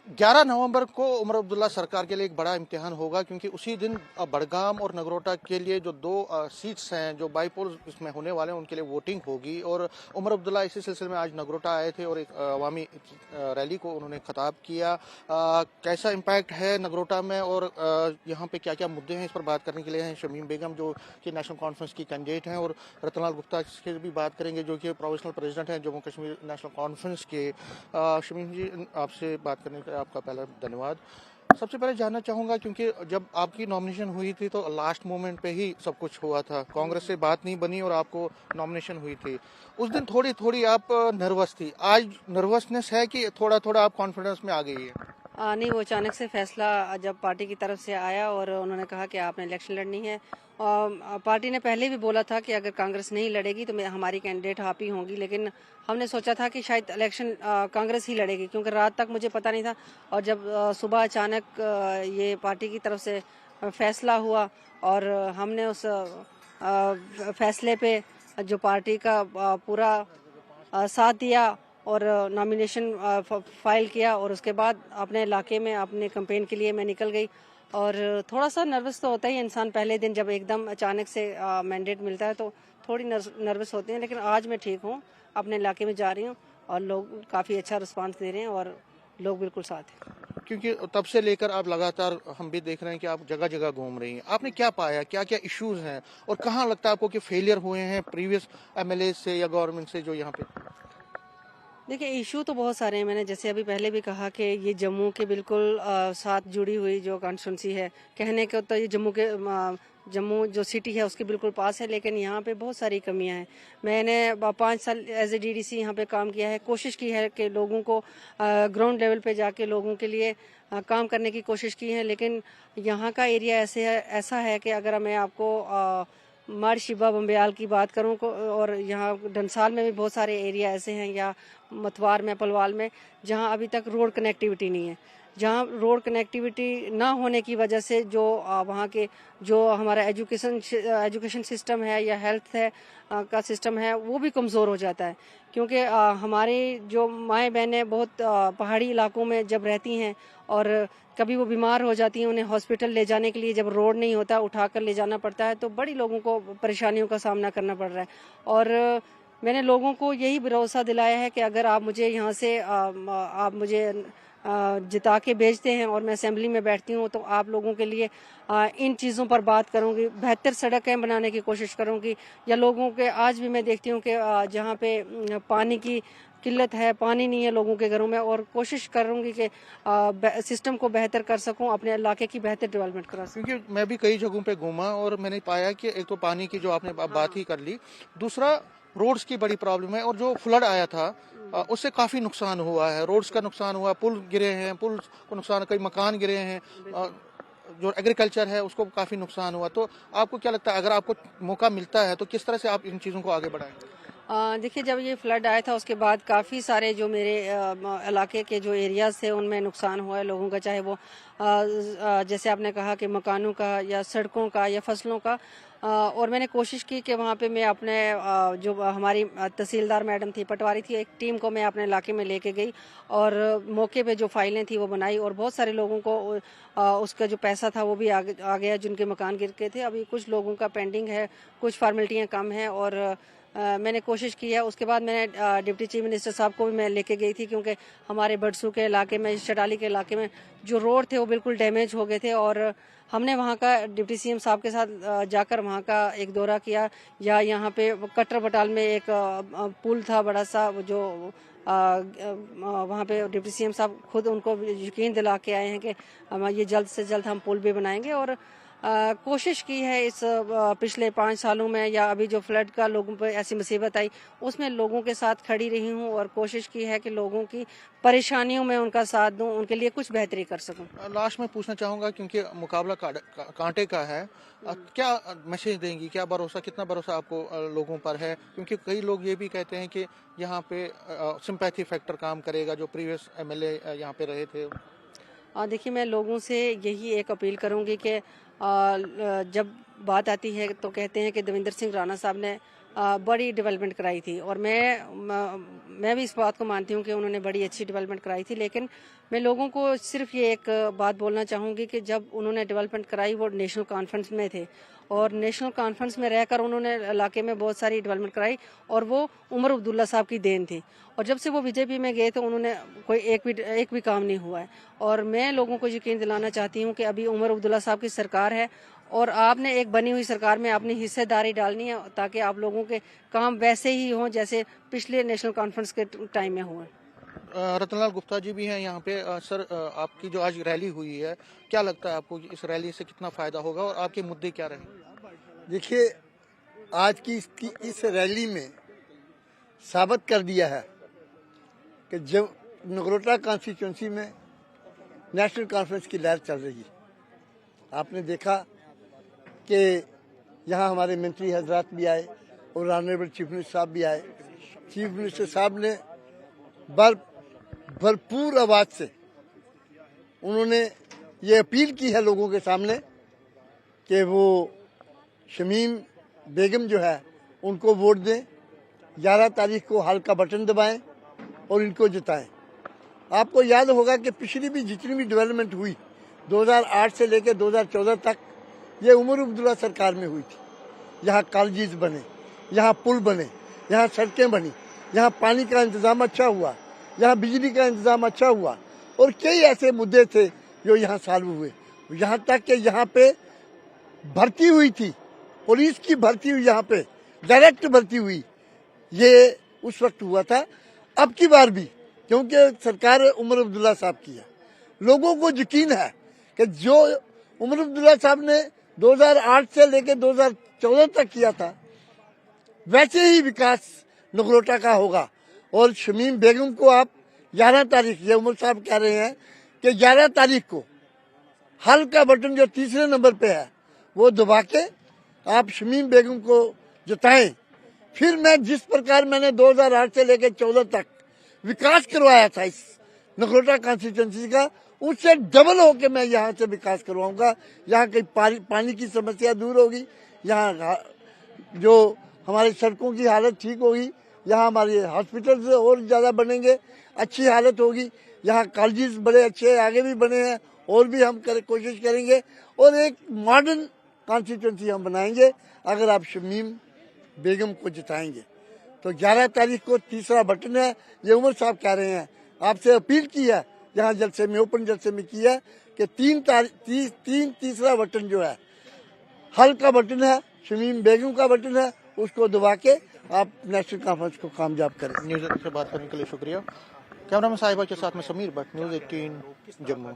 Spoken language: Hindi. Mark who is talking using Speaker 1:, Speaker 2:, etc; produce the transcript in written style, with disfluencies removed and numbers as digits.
Speaker 1: 11 नवंबर को उमर अब्दुल्ला सरकार के लिए एक बड़ा इम्तिहान होगा, क्योंकि उसी दिन बडगाम और नगरोटा के लिए जो दो सीट्स हैं जो बाईपोल इसमें होने वाले हैं उनके लिए वोटिंग होगी। और उमर अब्दुल्ला इसी सिलसिले में आज नगरोटा आए थे और एक अवामी रैली को उन्होंने खिताब किया। कैसा इम्पैक्ट है नगरोटा में और यहाँ पे क्या क्या मुद्दे हैं, इस पर बात करने के लिए हैं शमीम बेगम जो कि नेशनल कॉन्फ्रेंस की कैंडिडेट हैं, और रतनलाल गुप्ता से भी बात करेंगे जो कि प्रोविजनल प्रेसिडेंट हैं जम्मू कश्मीर नेशनल कॉन्फ्रेंस के। शमीम जी, आपसे बात करने का आपका पहला धन्यवाद। सबसे पहले जानना चाहूँगा, क्योंकि जब आपकी नॉमिनेशन हुई थी तो लास्ट मोमेंट पे ही सब कुछ हुआ था, कांग्रेस से बात नहीं बनी और आपको नॉमिनेशन हुई थी। उस दिन थोड़ी थोड़ी आप नर्वस थी, आज नर्वसनेस है कि थोड़ा थोड़ा आप कॉन्फिडेंस में आ गई है?
Speaker 2: नहीं, वो अचानक से फैसला जब पार्टी की तरफ से आया और उन्होंने कहा कि आपने इलेक्शन लड़नी है। पार्टी ने पहले भी बोला था कि अगर कांग्रेस नहीं लड़ेगी तो हमारी कैंडिडेट आप ही होंगी, लेकिन हमने सोचा था कि शायद इलेक्शन कांग्रेस ही लड़ेगी, क्योंकि रात तक मुझे पता नहीं था। और जब सुबह अचानक ये पार्टी की तरफ से फैसला हुआ और हमने उस फैसले पे जो पार्टी का पूरा साथ दिया और नॉमिनेशन फाइल किया, और उसके बाद अपने इलाके में अपने कैंपेन के लिए मैं निकल गई। और थोड़ा सा नर्वस तो होता ही इंसान पहले दिन, जब एकदम अचानक से मैंडेट मिलता है तो थोड़ी नर्वस होते हैं, लेकिन आज मैं ठीक हूँ, अपने इलाके में जा रही हूँ और लोग काफ़ी अच्छा रिस्पांस दे रहे हैं और लोग बिल्कुल साथ हैं।
Speaker 1: क्योंकि तब से लेकर आप लगातार हम भी देख रहे हैं कि आप जगह जगह घूम रही हैं, आपने क्या पाया, क्या क्या इश्यूज हैं और कहाँ लगता है आपको कि फेलियर हुए हैं प्रीवियस एमएलए से या गवर्नमेंट से जो यहाँ पे?
Speaker 2: देखिए, इशू तो बहुत सारे हैं। मैंने जैसे अभी पहले भी कहा कि ये जम्मू के बिल्कुल साथ जुड़ी हुई जो कॉन्स्टिट्यूंसी है, कहने को तो ये जम्मू जो सिटी है उसके बिल्कुल पास है, लेकिन यहाँ पे बहुत सारी कमियां हैं। मैंने 5 साल एज ए डीडीसी यहाँ पे काम किया है, कोशिश की है कि लोगों को ग्राउंड लेवल पे जाके लोगों के लिए काम करने की कोशिश की है, लेकिन यहाँ का एरिया ऐसा है कि अगर मैं आपको मार शिबा बम्बयाल की बात करूं और यहाँ डंसाल में भी बहुत सारे एरिया ऐसे हैं, या मतवार में, पलवाल में, जहाँ अभी तक रोड कनेक्टिविटी नहीं है। जहाँ रोड कनेक्टिविटी ना होने की वजह से जो वहाँ के जो हमारा एजुकेशन सिस्टम है या हेल्थ है का सिस्टम है वो भी कमज़ोर हो जाता है, क्योंकि हमारी जो माएँ बहनें बहुत पहाड़ी इलाकों में जब रहती हैं और कभी वो बीमार हो जाती हैं, उन्हें हॉस्पिटल ले जाने के लिए जब रोड नहीं होता उठाकर ले जाना पड़ता है, तो बड़ी लोगों को परेशानियों का सामना करना पड़ रहा है। और मैंने लोगों को यही भरोसा दिलाया है कि अगर आप मुझे यहाँ से आप मुझे जिता के भेजते हैं और मैं असेंबली में बैठती हूँ तो आप लोगों के लिए इन चीज़ों पर बात करूँगी, बेहतर सड़कें बनाने की कोशिश करूँगी, या लोगों के आज भी मैं देखती हूँ कि जहाँ पे पानी की किल्लत है, पानी नहीं है लोगों के घरों में, और कोशिश करूँगी कि सिस्टम को बेहतर कर सकूँ, अपने इलाके की बेहतर डेवलपमेंट करा सकूँ।
Speaker 1: क्योंकि मैं भी कई जगहों पे घूमा और मैंने पाया कि एक तो पानी की जो आपने बात ही कर ली, दूसरा रोड्स की बड़ी प्रॉब्लम है, और जो फ्लड आया था उससे काफी नुकसान हुआ है, रोड्स का नुकसान हुआ, पुल गिरे हैं, पुल को नुकसान, कई मकान गिरे हैं, जो एग्रीकल्चर है उसको काफी नुकसान हुआ। तो आपको क्या लगता है अगर आपको मौका मिलता है तो किस तरह से आप इन चीजों को आगे बढ़ाएंगे?
Speaker 2: देखिए, जब ये फ्लड आया था उसके बाद काफ़ी सारे जो मेरे इलाके के जो एरियाज थे उनमें नुकसान हुआ है लोगों का, चाहे वो जैसे आपने कहा कि मकानों का या सड़कों का या फसलों का। और मैंने कोशिश की कि वहाँ पे मैं अपने जो हमारी तहसीलदार मैडम थी, पटवारी थी, एक टीम को मैं अपने इलाके में लेके गई और मौके पे जो फाइलें थी वो बनाई, और बहुत सारे लोगों को उसका जो पैसा था वो भी आ गया जिनके मकान गिर के थे। अभी कुछ लोगों का पेंडिंग है, कुछ फॉर्मेलिटियाँ कम हैं, और मैंने कोशिश की है। उसके बाद मैंने डिप्टी चीफ मिनिस्टर साहब को भी मैं लेके गई थी, क्योंकि हमारे बडसू के इलाके में, शटाली के इलाके में जो रोड थे वो बिल्कुल डैमेज हो गए थे, और हमने वहाँ का डिप्टी सीएम साहब के साथ जाकर वहाँ का एक दौरा किया। या यहाँ पे कटर बटाल में एक पुल था बड़ा सा, जो वहाँ पे डिप्टी सीएम साहब खुद उनको यकीन दिला के आए हैं कि ये जल्द से जल्द हम पुल भी बनाएंगे। और कोशिश की है इस पिछले 5 सालों में, या अभी जो फ्लड का लोगों पर ऐसी मुसीबत आई उसमें लोगों के साथ खड़ी रही हूँ और कोशिश की है कि लोगों की परेशानियों में उनका साथ दूं, उनके लिए कुछ बेहतरी कर सकूं।
Speaker 1: लास्ट में पूछना चाहूंगा, क्योंकि मुकाबला कांटे का है, क्या मैसेज देंगी, क्या भरोसा, कितना भरोसा आपको लोगों पर है? क्योंकि कई लोग ये भी कहते हैं कि यहाँ पे सिंपैथी फैक्टर काम करेगा, जो प्रीवियस एमएलए यहाँ पे रहे थे।
Speaker 2: देखिए, मैं लोगों से यही एक अपील करूंगी कि जब बात आती है तो कहते हैं कि देवेंद्र सिंह राणा साहब ने बड़ी डेवलपमेंट कराई थी। और मैं भी इस बात को मानती हूँ कि उन्होंने बड़ी अच्छी डेवलपमेंट कराई थी। लेकिन मैं लोगों को सिर्फ ये एक बात बोलना चाहूँगी कि जब उन्होंने डेवलपमेंट कराई वो नेशनल कॉन्फ्रेंस में थे, और नेशनल कॉन्फ्रेंस में रहकर उन्होंने इलाके में बहुत सारी डेवलपमेंट कराई, और वो उमर अब्दुल्ला साहब की देन थी। और जब से वो बीजेपी में गए तो उन्होंने कोई एक भी काम नहीं हुआ है। और मैं लोगों को यकीन दिलाना चाहती हूँ कि अभी उमर अब्दुल्ला साहब की सरकार है, और आपने एक बनी हुई सरकार में अपनी हिस्सेदारी डालनी है, ताकि आप लोगों के काम वैसे ही हों जैसे पिछले नेशनल कॉन्फ्रेंस के टाइम में हुए।
Speaker 1: रतनलाल गुप्ता जी भी हैं यहाँ पे। सर, आपकी जो आज रैली हुई है, क्या लगता है आपको इस रैली से कितना फायदा होगा और आपके मुद्दे क्या रहे?
Speaker 3: देखिए, आज की इस रैली में साबित कर दिया है कि जब नगरोटा कॉन्स्टिट्यूंसी में नेशनल कॉन्फ्रेंस की लहर चल रही है। आपने देखा कि यहाँ हमारे मंत्री हजरात भी आए और ऑनरेबल चीफ मिनिस्टर साहब भी आए। चीफ मिनिस्टर साहब ने भरपूर आवाज से उन्होंने ये अपील की है लोगों के सामने कि वो शमीम बेगम जो है उनको वोट दें, 11 तारीख को हाल का बटन दबाएं और इनको जिताएं। आपको याद होगा कि पिछली भी जितनी भी डेवलपमेंट हुई 2008 से लेकर 2014 तक, ये उमर अब्दुल्ला सरकार में हुई थी। यहाँ कॉलेजेस बने, यहाँ पुल बने, यहाँ सड़कें बनी, यहाँ पानी का इंतजाम अच्छा हुआ, यहाँ बिजली का इंतजाम अच्छा हुआ, और कई ऐसे मुद्दे थे जो यहाँ सॉल्व हुए। यहाँ तक कि यहाँ पे भर्ती हुई थी, पुलिस की भर्ती हुई, यहाँ पे डायरेक्ट भर्ती हुई, ये उस वक्त हुआ था। अब की बार भी क्योंकि सरकार उमर अब्दुल्ला साहब की है, लोगों को यकीन है कि जो उमर अब्दुल्ला साहब ने 2008 से लेकर 2014 तक किया था, वैसे ही विकास नगरोटा का होगा। और शमीम बेगम को आप 11 तारीख, ये उमर साहब कह रहे हैं कि 11 तारीख को हल का बटन जो तीसरे नंबर पे है वो दबा के आप शमीम बेगम को जिताएं। फिर मैं जिस प्रकार मैंने 2008 से लेकर 14 तक विकास करवाया था इस नगरोटा कॉन्स्टिट्यूंसी का, उससे डबल होके मैं यहाँ से विकास करवाऊंगा। यहाँ की पानी की समस्या दूर होगी, यहाँ जो हमारी सड़कों की हालत ठीक होगी, यहाँ हमारे हॉस्पिटल और ज़्यादा बनेंगे, अच्छी हालत होगी। यहाँ कॉलेजेस बड़े अच्छे आगे भी बने हैं, और भी हम कोशिश करेंगे, और एक मॉडर्न कॉन्स्टिट्यूंसी हम बनाएंगे अगर आप शमीम बेगम को जिताएंगे। तो 11 तारीख को तीसरा बटन है, ये उमर साहब कह रहे हैं। आपसे अपील की है यहाँ जलसे में, ओपन जलसे में की है कि तीसरा बटन जो है हल का बटन है, शमीम बेगम का बटन है, उसको दबा के आप नेशनल कॉन्फ्रेंस को कामयाब करें।
Speaker 1: न्यूज़ 18 से बात करने के लिए शुक्रिया। कैमरामैन साहिबा के साथ में समीर भट्ट, न्यूज़ 18 जम्मू।